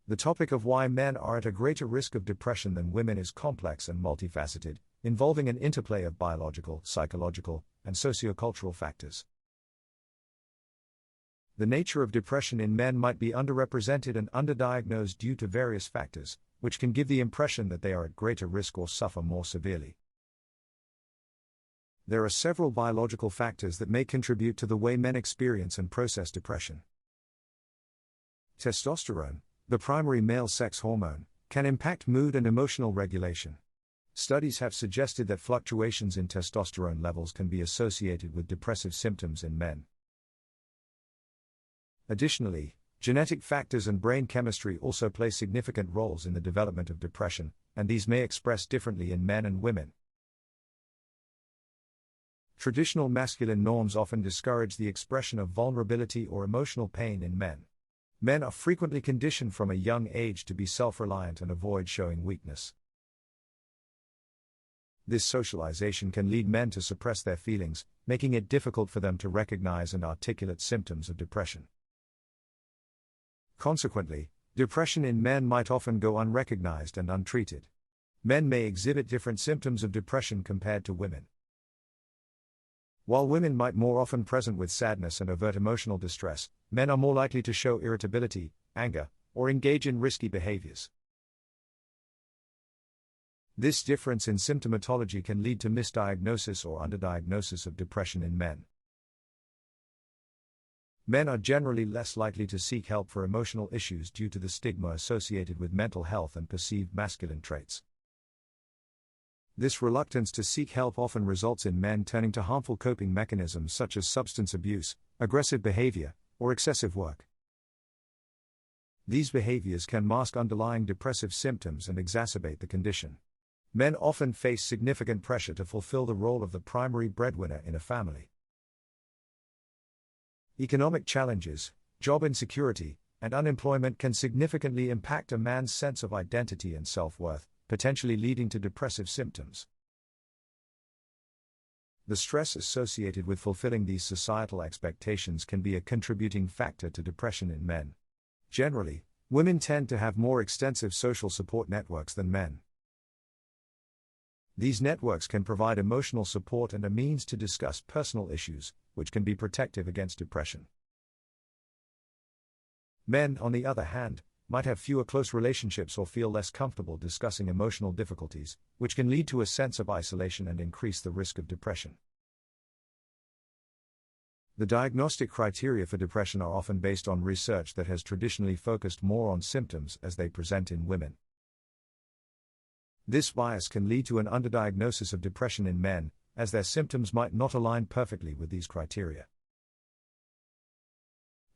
The topic of why men are at a greater risk of depression than women is complex and multifaceted, involving an interplay of biological, psychological, and sociocultural factors. The nature of depression in men might be underrepresented and underdiagnosed due to various factors, which can give the impression that they are at greater risk or suffer more severely. There are several biological factors that may contribute to the way men experience and process depression. Testosterone, the primary male sex hormone, can impact mood and emotional regulation. Studies have suggested that fluctuations in testosterone levels can be associated with depressive symptoms in men. Additionally, genetic factors and brain chemistry also play significant roles in the development of depression, and these may express differently in men and women. Traditional masculine norms often discourage the expression of vulnerability or emotional pain in men. Men are frequently conditioned from a young age to be self-reliant and avoid showing weakness. This socialization can lead men to suppress their feelings, making it difficult for them to recognize and articulate symptoms of depression. Consequently, depression in men might often go unrecognized and untreated. Men may exhibit different symptoms of depression compared to women. While women might more often present with sadness and overt emotional distress, men are more likely to show irritability, anger, or engage in risky behaviors. This difference in symptomatology can lead to misdiagnosis or underdiagnosis of depression in men. Men are generally less likely to seek help for emotional issues due to the stigma associated with mental health and perceived masculine traits. This reluctance to seek help often results in men turning to harmful coping mechanisms such as substance abuse, aggressive behavior, or excessive work. These behaviors can mask underlying depressive symptoms and exacerbate the condition. Men often face significant pressure to fulfill the role of the primary breadwinner in a family. Economic challenges, job insecurity, and unemployment can significantly impact a man's sense of identity and self-worth, potentially leading to depressive symptoms. The stress associated with fulfilling these societal expectations can be a contributing factor to depression in men. Generally, women tend to have more extensive social support networks than men. These networks can provide emotional support and a means to discuss personal issues, which can be protective against depression. Men, on the other hand, might have fewer close relationships or feel less comfortable discussing emotional difficulties, which can lead to a sense of isolation and increase the risk of depression. The diagnostic criteria for depression are often based on research that has traditionally focused more on symptoms as they present in women. This bias can lead to an underdiagnosis of depression in men, as their symptoms might not align perfectly with these criteria.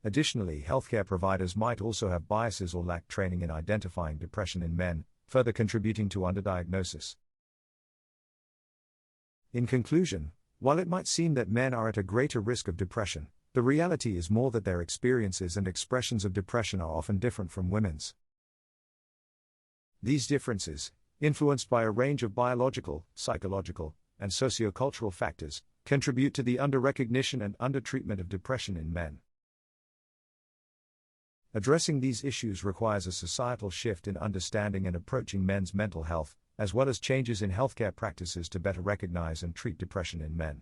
Additionally, healthcare providers might also have biases or lack training in identifying depression in men, further contributing to underdiagnosis. In conclusion, while it might seem that men are at a greater risk of depression, the reality is more that their experiences and expressions of depression are often different from women's. These differences, influenced by a range of biological, psychological, and sociocultural factors, contribute to the under-recognition and under-treatment of depression in men. Addressing these issues requires a societal shift in understanding and approaching men's mental health, as well as changes in healthcare practices to better recognize and treat depression in men.